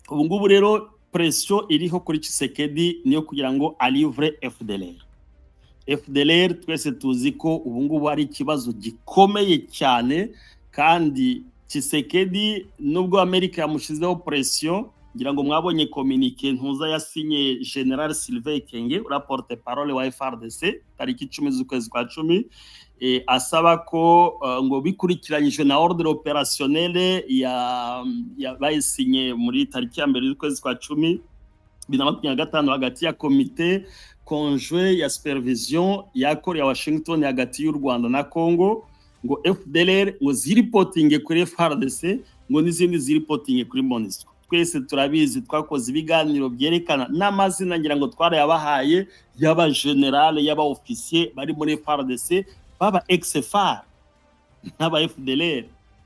ubu ngubu rero pression iriho kuri Tshisekedi niyo kugira ngo alivre FDLR twese tuzi ko ubu ngubu ari ikibazo gikomeye cyane, kandi Tshisekedi nubwo Amerika yamushizeho pression, ngira ngo mwabonye communique ntuza yasinye General Sylvain Ekenge, porte parole wa FARDC tariki 10 z'ukwezi kwa 10, asaba ko ngo bikurikiranyije na ordre opérationnel ya bayisinye muri tariki ya 2 z'ukwezi kwa 10 2025 hagati ya komite conjoint ya supervision yakore ya Washington hagati y'u Rwanda na Congo, ngo FDLR ngo ziripotinge kuri FARDC, ngo n'izindi ziripotinge kuri MONUSCO. Twese turabizi, twakoze ibiganiro byerekana n'amazina, ngira ngo twarayabahaye y'aba general y'aba officier bari muri FARDC, baba ex-FAR n'aba FDLR.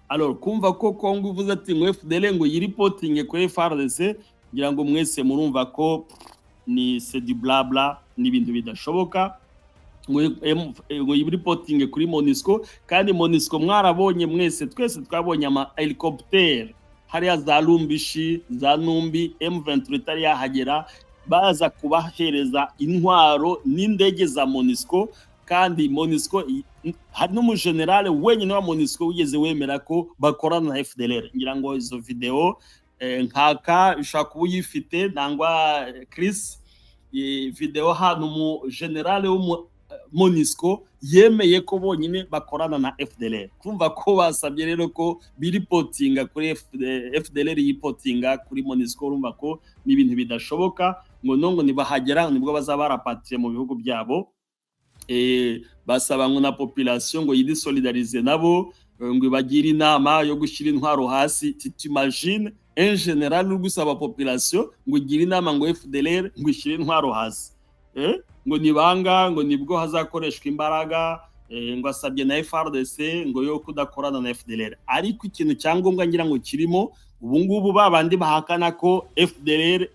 Alors kumva ko Congo uvuze ati ngo FDLR ngo yiripotinge kuri FARDC, ngira ngo mwese murumva ko ni c'est du blabla, n'ibintu bidashoboka. Ngo yiripotinge kuri MONUSCO, kandi MONUSCO mwarabonye mwese, twese twabonye ama helicopter hariya za Lumbishi za Numbi, M23 itari yahagera, baza kubahereza intwaro n'indege za MONUSCO, kandi MONUSCO hari n'umugenerale wenyine wa MONUSCO wigeze wemera ko bakorana na FDLR. Ngira ngo izo video nkaka ushaka kuba uyifite nangwa Chris, video hano mu generale wo MONUSCO yemeye ko bonyine bakorana na FDLR. Kumva ko basabye rero ko biripotinga kuri FDLR yipotinga kuri MONUSCO, urumva ko ni ibintu bidashoboka, ngo nongo nibahagera nibwo bazaba barapatiye mu bihugu byabo. Basaba ngo na population ngo yidisolidarize nabo, ngo bagire inama yo gushyira intwaro hasi. T'imagine un general uri gusaba population ngo igire inama ngo FDLR ngo ishyire intwaro hasi, ngo nibanga ngo nibwo hazakoreshwa imbaraga, ngo asabye na FARDC ngo yo kudakorana na FDLR. Ariko ikintu cyangombwa ngira ngo kirimo ubu ngubu babandi bahakana ko FDLR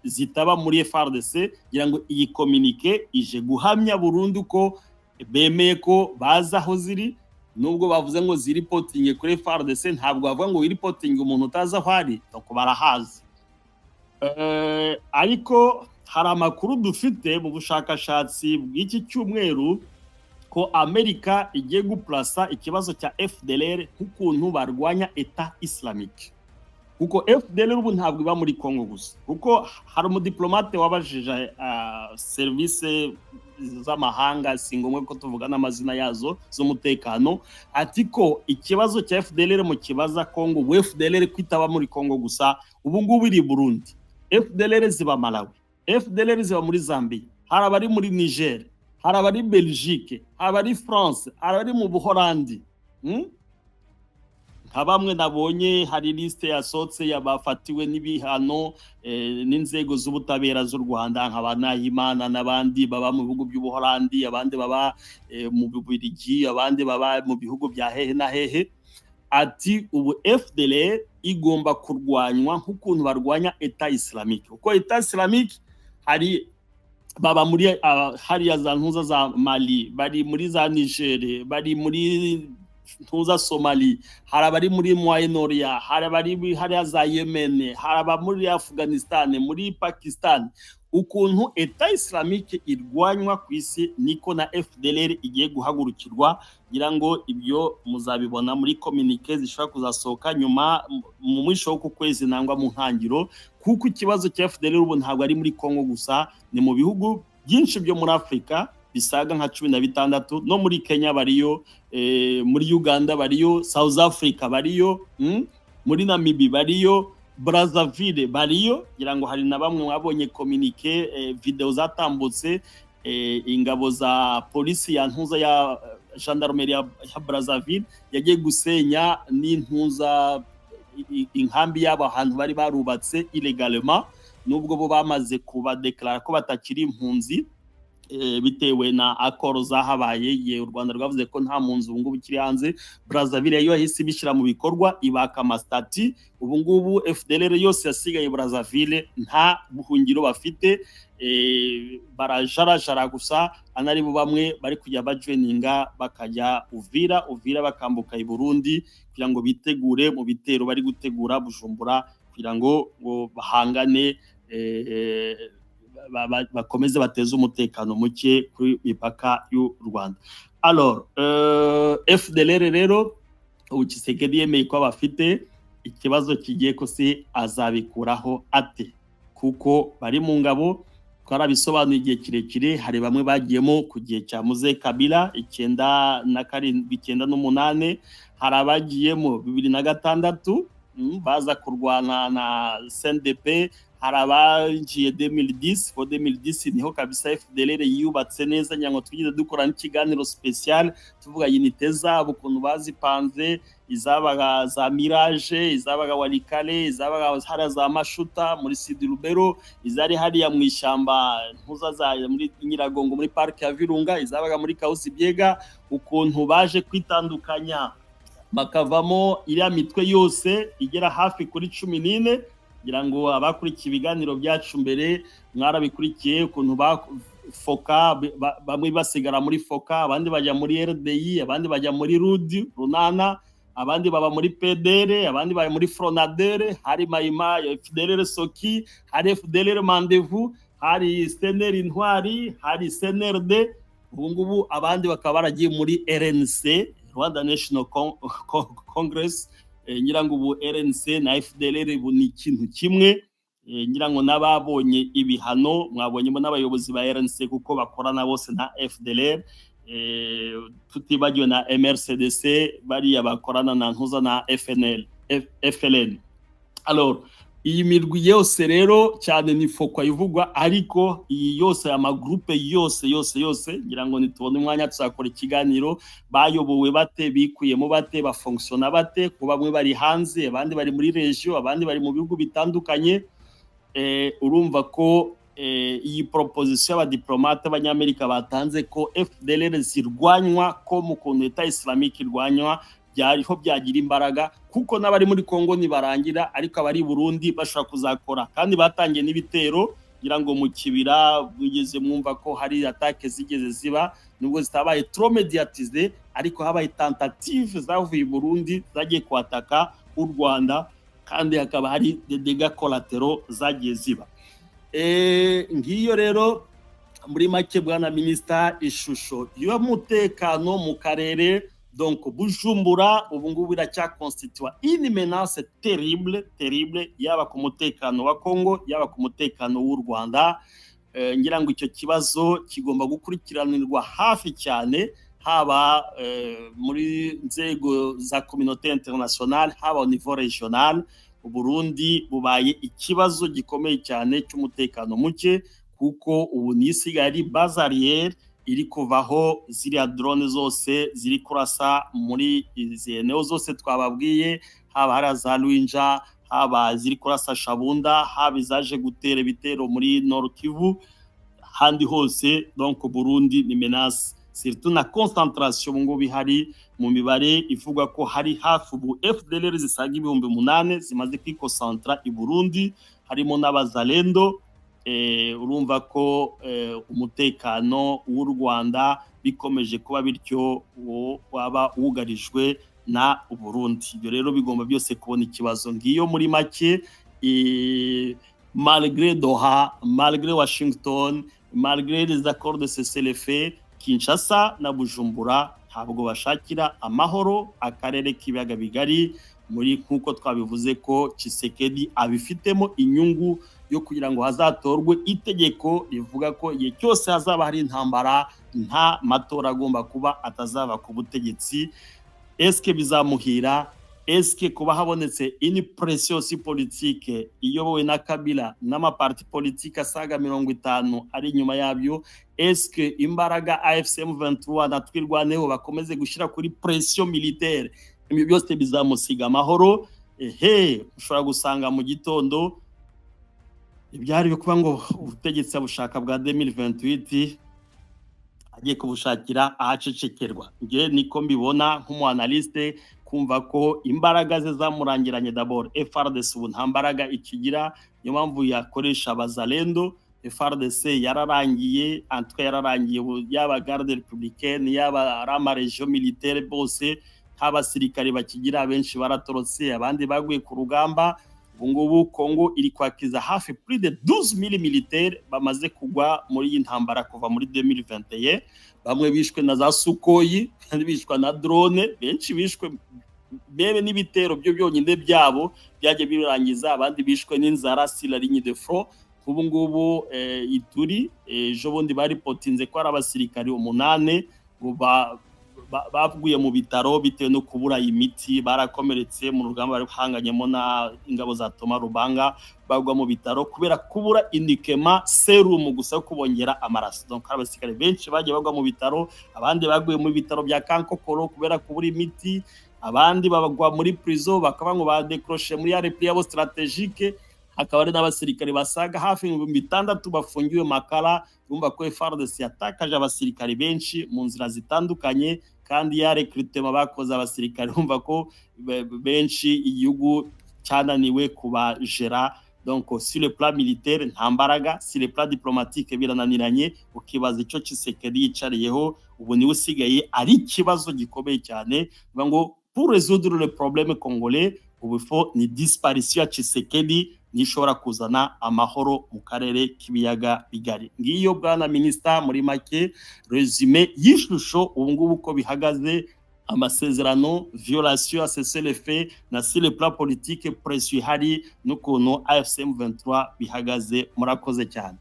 zitaba muri FARDC, ngira ngo iyi communique ije guhamya burundu ko bemeye ko baza aho ziri, nubwo bavuze ngo ziripotinge kuri FARDC, ntabwo bavuga ngo iripotinge umuntu utaza aho ari, nuko barahazi. Ariko hari amakuru dufite mu bushakashatsi bw'iki cyumweru ko Amerika igiye guplasa ikibazo cya FDLR nk'ukuntu barwanya Etat Islamique, kuko FDLR ubu ntabwo iba muri Congo gusa, kuko hari umudiplomate wabajije service z'amahanga, si ngombwa ko tuvuga n'amazina yazo z'umutekano, ati ko ikibazo cya FDLR mu kibaza Congo, FDLR kwitaba muri Congo gusa, ubu ngubu iri Burundi, FDLR ziba Malawi, FDLR ziba muri Zambia, hari abari muri Niger, hari abari Belgique, hari abari France, hari abari mu Buholandi. Nka bamwe nabonye hari liste yasohotse yabafatiwe n'ibihano n'inzego z'ubutabera z'u Rwanda, nka Banahimana n'abandi baba mu bihugu by'Ubuholandi, abandi baba mu Bubiligi, abandi baba mu bihugu bya hehe na hehe. Ati ubu FDLR igomba kurwanywa nk'ukuntu barwanya Etat Islamique, kuko Etat Islamique hari baba muri hariya za ntuza za Mali, bari muri za Niger, bari muri ntuza Somali, hari abari muri Moyen-Orient, hari abari hariya za Yemen, hari aba muri Afghanistan, muri Pakistan. Ukuntu Etat Islamique irwanywa ku isi, niko na FDLR igiye guhagurukirwa. Ngira ngo ibyo muzabibona muri communique zishobora kuzasohoka nyuma mu mwisho w'uku kwezi nangwa mu ntangiro, kuko ikibazo cya FDLR ubu ntabwo ari muri Congo gusa, ni mu bihugu byinshi byo muri Afrika bisaga nka 16, no muri Kenya bariyo, muri Uganda bariyo, South Africa bariyo, muri Namibia bariyo, Brazzaville bariyo. Ngira ngo hari na bamwe mwabonye communique video zatambutse, ingabo za polisi ya ntuza ya gendarmerie ya Brazzaville yagiye gusenya n'intuza inkambi y'abantu bari barubatse illegalement, nubwo bo bamaze kuba declare ko batakiri impunzi bitewe na accord zahabaye. Ye u Rwanda rwavuze ko nta mpunzi ubu ngubu kiri hanze. Brazzaville yo yahise bishira mu bikorwa, ibaka amastati. Ubu ngubu FDLR yose yasigaye Brazzaville nta buhungiro bafite, barajarajara gusa, anari bo bamwe bari kujya bajoininga bakajya Uvira bakambuka i Burundi kugira ngo bitegure mu bitero bari gutegura Bujumbura kugira ngo bahangane bakomeze bateze umutekano muke kuri mipaka y'u Rwanda. Alors FDLR rero ubu Tshisekedi yemeye ko bafite ikibazo kigiye ko se azabikuraho ate, kuko bari mu ngabo twarabisobanuye igihe kirekire. Hari bamwe bagiyemo ku gihe cya Muze Kabila 97 98, hari abagiyemo 2006 baza kurwana na CNDP, hari abagiye 2010 niho kabisa FDLR yubatse neza. Nyango twigize dukora n'ikiganiro special tuvuga unité zabo ukuntu bazipanze, izabaga za Mirage, izabaga Walikale, izabaga hara za Mashuta muri Sud Lubero, izari hariya mu ishyamba ntuza za muri Nyiragongo muri park ya Virunga, izabaga muri Kausi Biega, ukuntu baje kwitandukanya bakavamo iriya mitwe yose igera hafi kuri 14. ngira ngo abakurikiye ibiganiro byacu mbere mwarabikurikiye, ukuntu foka bamwe basigara muri foka, abandi bajya muri RDI, abandi bajya muri Rudi Runana, abandi baba muri PDR, abandi baba muri Fronadere, hari Mayima FDLR Soki, hari FDLR Mandevu, hari SNR Intwari, hari SNRD. ubu ngubu abandi bakaba baragiye muri RNC, Rwanda National Congress. ngira ngo ubu RNC na FDLR ubu ni ikintu kimwe. ngira ngo nababonye ibihano mwabonyemo n'abayobozi ba RNC kuko bakorana bose na FDLR, tutibagiwe na MRCDC bariya bakorana na ntuza na FLN. Alors iyi mirwi yose rero cyane ni fokwa ivugwa, ariko iyi yose amagroupe yose ngira ngo nitubone umwanya tuzakora ikiganiro. Bayobowe bate, bikuyemo bate, bafonctiona bate, ko bamwe bari hanze, abandi bari muri region, abandi bari mu bihugu bitandukanye. Urumva ko iyi proposition y'abadiplomate abanyamerika batanze ko FDLR zirwanywa ko mu kuntu Etat Islamique irwanywa byariho byagira imbaraga, kuko n'abari muri Kongo nibarangira, ariko abari Burundi bashaka kuzakora. Kandi batangiye n'ibitero, ngira ngo mu kibira bigeze mwumva ko hari attaque zigeze ziba, nubwo zitabaye trop mediatisé, ariko habaye tentative zavuye Burundi zagiye kwataka u Rwanda, kandi hakaba hari des dégâts collatéraux zagiye ziba. Ngiyo rero muri make bwana minister ishusho y'umutekano mu karere. Donc Bujumbura ubu ngubu iracyakonstituwa une menace terrible yaba ku mutekano wa Kongo, yaba ku mutekano w'u Rwanda. ngira ngo icyo kibazo kigomba gukurikiranirwa hafi cyane, haba muri nzego za communauté internationale, haba au niveau régional. Burundi bubaye ikibazo gikomeye cyane cy'umutekano muke, kuko ubu nisigaye ari base arrière iri kuvaho ziriya drone zose ziri kurasa muri izi eneo zose twababwiye, haba hari za Rwinja, haba ziri kurasa Shabunda, haba izaje gutera ibitero muri Nord Kivu, handi hose. Donc Burundi ni menace, surtout na concentration ngo bihari mu mibare ivuga ko hari hafi ubu FDLR zisaga 8,000 zimaze kwikosantra i Burundi, harimo n'abazalendo. Urumva ko umutekano w'u Rwanda bikomeje kuba bityo waba wugarijwe na Burundi. Ibyo rero bigomba byose kubona ikibazo. Ngiyo muri make, malgré Doha, malgré Washington, malgré les accords de cessez-le-feu, Kinshasa na Bujumbura ntabwo bashakira amahoro akarere k'ibiyaga bigari, muri nkuko twabivuze ko Tshisekedi abifitemo inyungu yo kugira ngo hazatorwe itegeko rivuga ko igihe cyose hazaba hari intambara nta matora agomba kuba atazaba ku butegetsi. Eske bizamuhira? Eske kuba habonetse une pression politique iyobowe na Kabila n'amaparti politique asaga 50 ari nyuma yabyo? Eske imbaraga AFC M23 na twirwaneho bakomeze gushira kuri pression militaire? Ibyo byose bizamusiga amahoro. Ushobora gusanga mu gitondo ibyari byo kuba ngo ubutegetsi bushaka bwa 2028 agiye kubushakira ahacecekerwa. Nge niko mbibona nk'umuanalyste, kumva ko imbaraga ze zamurangiranye. D'abord FARDC ubu nta mbaraga ikigira, niyo mpamvu yakoresha abazalendo. FARDC yararangiye, antwe yararangiye, yaba garde républicaine, yaba rama region militaire, bose nk'abasirikare bakigira benshi baratorotse, abandi baguye ku rugamba. ubu ngubu Congo iri kwakiza hafi plus de 12,000 militaires bamaze kugwa muri iyi ntambara kuva muri 2021, bamwe bishwe na za Sukoyi kandi bishwe na drone, benshi bishwe bebe n'ibitero byo byonyine byabo byaje birangiza, abandi bishwe n'inzara sur la ligne de front. Ubu ngubu Ituri ejo bundi bari potinze ko ari abasirikari 8 bavuye mu bitaro bitewe no kubura imiti, barakomeretse mu rugamba bari hanganyemo na ingabo za Thomas Rubanga, bagwa mu bitaro kubera kubura indikema serum gusa kubongera amaraso. Donc abasirikare benshi bagiye bagwa mu bitaro, abandi baguye mu bitaro bya Kankokoro kubera kubura imiti, abandi babagwa muri prison bakaba ngo badecrocher muri ya repli yabo stratégique. Hakaba ari n'abasirikare basaga hafi 6,000 bafungiwe Makala. Urumva ko FARDC yatakaje abasirikare benshi mu nzira zitandukanye, kandi ya recrutement bakoze abasirikare urumva ko benshi igihugu cyananiwe kubajera. Donc sur le plan militaire nta mbaraga, sur le plan diplomatique birananiranye. Ukibaza icyo Tshisekedi yicariyeho ubu niwe usigaye ari ikibazo gikomeye cyane. Ngo pour résoudre le problème congolais ubu faut ni disparition ya Tshisekedi nishobora kuzana amahoro mu karere k'ibiyaga bigari. Ngiyo bwana minister muri make resume y'ishusho ubu ngubu ko bihagaze, amasezerano, violation à cessez-le-feu na sur le plan politique pression hari n'ukuntu AFC M23 bihagaze. Murakoze cyane.